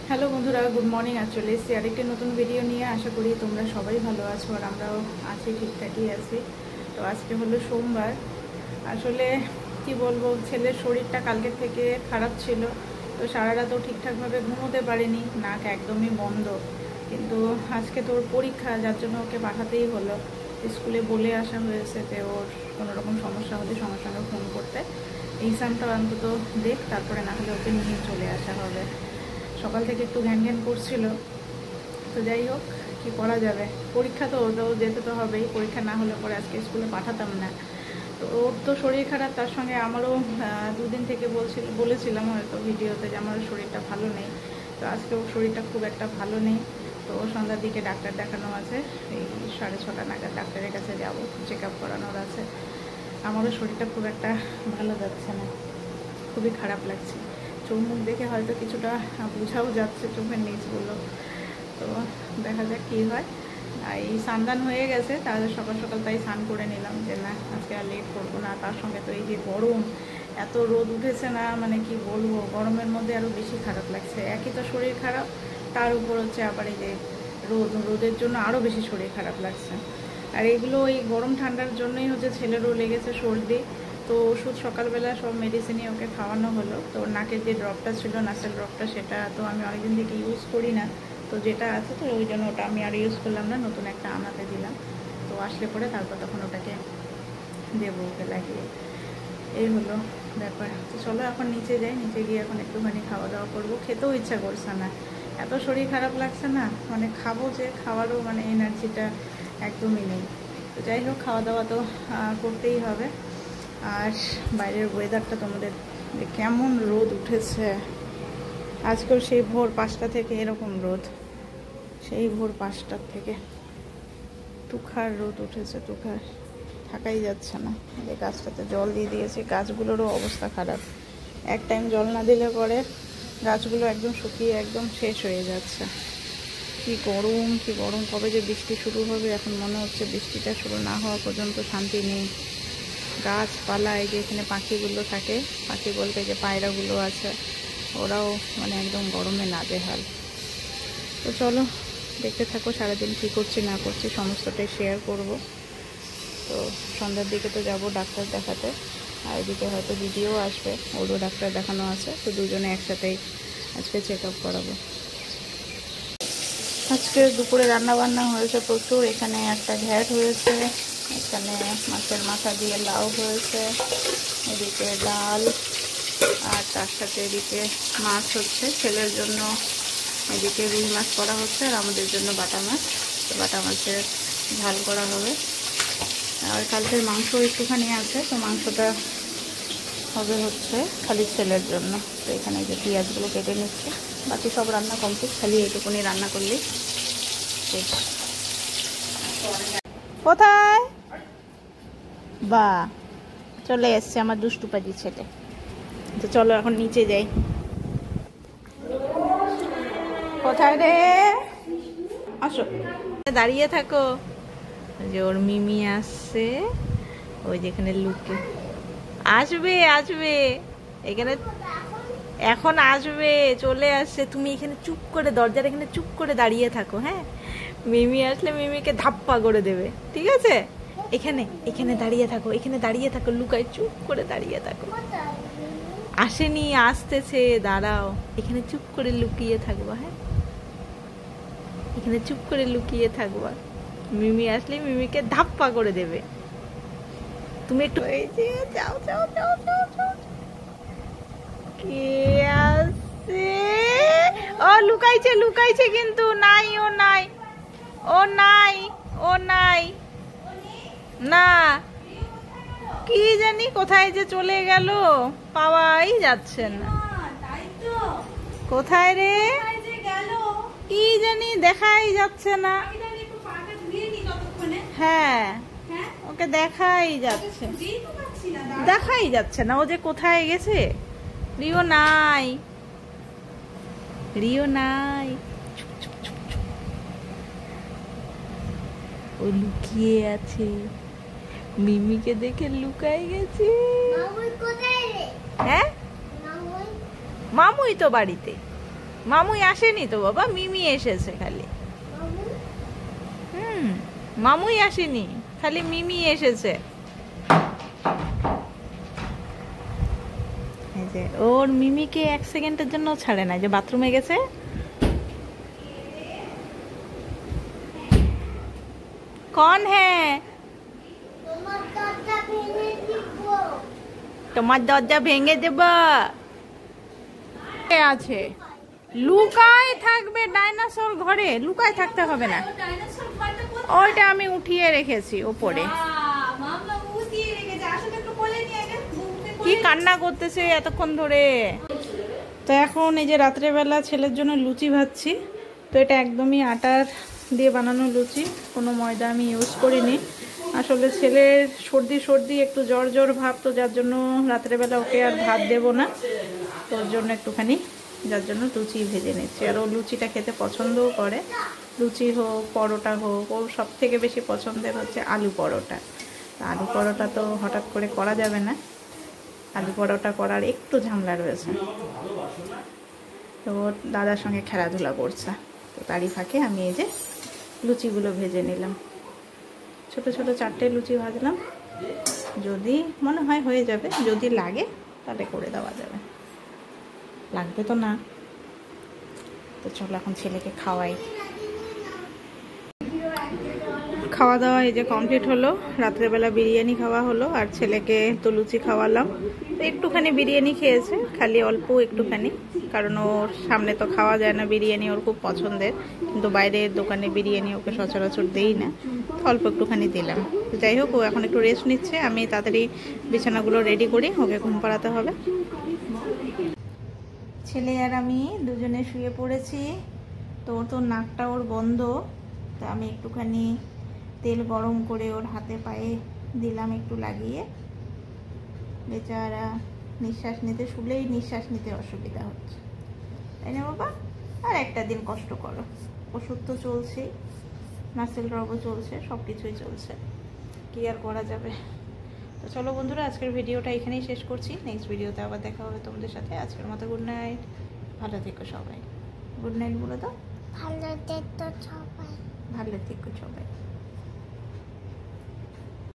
Hello বন্ধুরা, good morning. আর চলে এসেছি আরেকটি নতুন ভিডিও নিয়ে। আশা করি তোমরা সবাই ভালো আছো আর আমরাও আছি, ঠিকঠাকই আছি। তো আজকে হলো সোমবার। আসলে কি বলবো, ছেলের শরীরটা কালকের থেকে খারাপ ছিল, তো সারা রাতও ঠিকঠাকভাবে ঘুমোতে পারেনি, নাক একদমই বন্ধ। কিন্তু আজকে তোর পরীক্ষা, যার জন্য ওকে পাঠাতেই হলো। স্কুলে বলে আসা হয়েছে যে ওর কোনো রকম সমস্যা হলে সঙ্গে সঙ্গে ফোন করতে, এক্সামটা অন্তত দেখ, তারপরে না হলে ওকে নিয়ে চলে আসা হবে। সকাল থেকে একটু ঘ্যান ঘ্যান করছিল, তো যাই হোক, কী করা যাবে, পরীক্ষা তো ওটাও যেতে তো হবেই। পরীক্ষা না হলে পরে আজকে স্কুলে পাঠাতাম না। তো ওর তো শরীর খারাপ, তার সঙ্গে আমারও দুদিন থেকে বলেছিলাম হয়তো ভিডিওতে যে আমার শরীরটা ভালো নেই। তো আজকে ওর শরীরটা খুব একটা ভালো নেই। তো সন্ধ্যার দিকে ডাক্তার দেখানো আছে, এই 6:30 নাগাদ ডাক্তারের কাছে যাব, চেক আপ করানোর আছে। আমারও শরীরটা খুব একটা ভালো যাচ্ছে না, খুবই খারাপ লাগছে। চোখ মুখ দেখে হয়তো কিছুটা বোঝাও যাচ্ছে চোখের নিচগুলো। তো দেখা যাক কী হয়। এই স্নান হয়ে গেছে, তাহলে সকাল সকাল তাই স্নান করে নিলাম যে না, আজকে আর লেট করবো না। তার সঙ্গে তো এই যে গরম, এত রোদ উঠেছে না, মানে কি বলবো, গরমের মধ্যে আরও বেশি খারাপ লাগছে। একই তো শরীর খারাপ, তার উপর হচ্ছে আবার এই যে রোদের জন্য আরও বেশি শরীর খারাপ লাগছে। আর এগুলো ওই গরম ঠান্ডার জন্যই হচ্ছে ছেলেরও লেগেছে সর্দি। তো ওষুধ সকালবেলা সব মেডিসিনই ওকে খাওয়ানো হলো। তো নাকের যে ড্রপটা ছিল, নাসেল ড্রপটা, সেটা তো আমি অনেকদিন থেকে ইউজ করি না। তো যেটা আছে, তো ওই জন্য ওটা আমি আর ইউজ করলাম না, নতুন একটা আনাতে দিলাম। তো আসলে পরে তারপর তখন ওটাকে দেবো ওকে লাগিয়ে। এই হলো ব্যাপার। তো চলো এখন নিচে যাই, নিচে গিয়ে এখন একটুখানি খাওয়া দাওয়া করবো। খেতেও ইচ্ছা করছে না, এত শরীর খারাপ লাগছে না, মানে খাবো যে খাওয়ারও মানে এনার্জিটা একদমই নেই। তো যাই হোক, খাওয়া দাওয়া তো করতেই হবে। আর বাইরের ওয়েদারটা তোমাদের কেমন রোদ উঠেছে আজকেও, সেই ভোর 5টা থেকে এরকম রোদ, সেই ভোর 5টার থেকে তুখার রোদ উঠেছে, তুখার, থাকাই যাচ্ছে না। এই গাছটাতে জল দিয়ে দিয়েছে, গাছগুলোরও অবস্থা খারাপ। এক টাইম জল না দিলে পরে গাছগুলো একদম শুকিয়ে একদম শেষ হয়ে যাচ্ছে। কি গরম, কি গরম, কবে যে বৃষ্টি শুরু হবে। এখন মনে হচ্ছে বৃষ্টিটা শুরু না হওয়া পর্যন্ত শান্তি নেই। গাছপালা, এই যে এখানে পাখিগুলো থাকে, পাখি বলতে যে পায়রাগুলো আছে, ওরাও মানে একদম গরমে নাজেহাল। তো চলো দেখতে থাকো, সারাদিন কী করছি না করছি সমস্তটাই শেয়ার করব। তো সন্ধ্যার দিকে তো যাব ডাক্তার দেখাতে, আর এদিকে হয়তো ভিডিও আসবে, ওরও ডাক্তার দেখানো আছে। তো দুজনে একসাথেই আজকে চেক আপ করাবো। আজকে দুপুরে রান্না বান্না হয়েছে প্রচুর। এখানে একটা ঘ্যাট হয়েছে, এখানে মাছের মাথা দিয়ে লাউ হয়েছে, এদিকে ডাল, আর তার সাথে এদিকে মাছ হচ্ছে ছেলের জন্য। এদিকে রুই মাছ করা হচ্ছে আর আমাদের জন্য বাটা মাছ। তো বাটা মাছের ঝাল করা হবে। আর কালকের মাংস একটুখানি আছে, তো মাংসটা হবে হচ্ছে খালি ছেলের জন্য। তো এখানে যে পেঁয়াজগুলো কেটে নিচ্ছে, বাকি সব রান্না কমপ্লিট, খালি এইটুকুনি রান্না করলেই শেষ। কোথায় বা চলে এসছে আমার দুষ্টুপাজি ছেলে। তো চলো এখন নিচে যাই। কোথায় রে, আসো, দাঁড়িয়ে থাকো। যে ওর মিমি আসছে, ওই যেখানে লুকে আসবে, আসবে এখানে, এখন আসবে, চলে আসছে। তুমি এখানে চুপ করে, দরজার এখানে চুপ করে দাঁড়িয়ে থাকো। হ্যাঁ, মিমি আসলে মিমিকে ধাপ্পা করে দেবে, ঠিক আছে? এখানে এখানে দাঁড়িয়ে থাকো, এখানে দাঁড়িয়ে থাকো, লুকায় চুপ করে দাঁড়িয়ে থাকো। আসেনি, আসতেছে, দাঁড়াও, এখানে চুপ করে লুকিয়ে থাকবো। হ্যাঁ, এখানে চুপ করে লুকিয়ে থাকবা। মিমি আসলে মিমিকে ধাপ্পা করে দেবে। তুমি একটু এই যে যাও যাও যাও যাও যাও। কে আসছে? ও লুকাইছে, লুকাইছে, কিন্তু নাই, ও নাই, ও নাই, ও নাই, না, কি জানি কোথায় যে চলে গেল, পাওয়াই যাচ্ছে না। কোথায় রে, কি জানি দেখাই যাচ্ছে না। হ্যাঁ, ওকে দেখাই যাচ্ছে, দেখাই যাচ্ছে না, ও যে কোথায় গেছে। রিও নাই, রিও নাই, ও লুকিয়ে আছে, মিমিকে দেখে লুকাই গেছে। হ্যাঁ, মামুই তো বাড়িতে, মামুই আসেনি তো বাবা, মিমি এসেছে খালি। মামুই আসেনি, খালি মিমি এসেছে। এই যে ওর মিমিকে 1 সেকেন্ডের জন্য ছাড়ে না, যে বাথরুমে গেছে। कौन है? তোমার দরজা ভেঙে দেব। আছে লুকায় থাকবে ডাইনোসর ঘরে, লুকায় থাকতে হবে না। ওইটা আমি উঠিয়ে রেখেছি ওপরে। কি কান্না করতেছে এতক্ষণ ধরে। তো এখন এই যে রাত্রেবেলা ছেলের জন্য লুচি ভাজছি। তো এটা একদমই আটার দিয়ে বানানো লুচি, কোনো ময়দা আমি ইউজ করিনি। আসলে ছেলের সর্দি একটু জ্বর ভাব, তো যার জন্য রাত্রেবেলা ওকে আর ভাত দেব না, তোর জন্য একটুখানি, যার জন্য লুচি ভেজে নিচ্ছি। আর ও লুচিটা খেতে পছন্দও করে, লুচি হোক পরোটা হোক। ওর সব থেকে বেশি পছন্দের হচ্ছে আলু পরোটা। আলু পরোটা তো হঠাৎ করে করা যাবে না, আলু পরোটা করার একটু ঝামেলা রয়েছে। তো দাদার সঙ্গে খেলাধুলা করছে, তো তারই ফাঁকে আমি এই যে লুচিগুলো ভেজে নিলাম। ছোট ছোট 4টে লুচি ভাজলাম, যদি মনে হয় হয়ে যাবে, যদি লাগে তাহলে করে দেওয়া যাবে, লাগবে তো না। তো চলো এখন ছেলেকে খাওয়াই। খাওয়া দাওয়া এই যে কমপ্লিট হলো। রাত্রেবেলা বিরিয়ানি খাওয়া হলো, আর ছেলেকে তো লুচি খাওয়ালাম। তো একটুখানি বিরিয়ানি খেয়েছে, খালি অল্প একটুখানি, কারণ ওর সামনে তো খাওয়া যায় না বিরিয়ানি, ওর খুব পছন্দের। কিন্তু বাইরের দোকানে বিরিয়ানি ওকে সচরাচর দেই না, তো অল্প একটুখানি দিলাম। তো যাই হোক, ও এখন একটু রেস্ট নিচ্ছে। আমি তাড়াতাড়ি বিছানাগুলো রেডি করি, ওকে ঘুম পাড়াতে হবে। ছেলে আর আমি দুজনে শুয়ে পড়েছি। তো ওর তো নাকটা ওর বন্ধ, তো আমি একটুখানি তেল গরম করে ওর হাতে পায়ে দিলাম, একটু লাগিয়ে। বেচারা নিঃশ্বাস নিতে, শুলেই নিঃশ্বাস নিতে অসুবিধা হচ্ছে, তাই না বাবা? আর একটা দিন কষ্ট করো, ওষুধ তো চলছেই, মাসেল ড্রপও চলছে, সব কিছুই চলছে, কি আর করা যাবে। তো চলো বন্ধুরা, আজকের ভিডিওটা এখানেই শেষ করছি। নেক্সট ভিডিওতে আবার দেখা হবে তোমাদের সাথে। আজকের মতো গুড নাইট, ভালো থেকো সবাই। গুড নাইট বলে দাও। ভালো থেকো সবাই।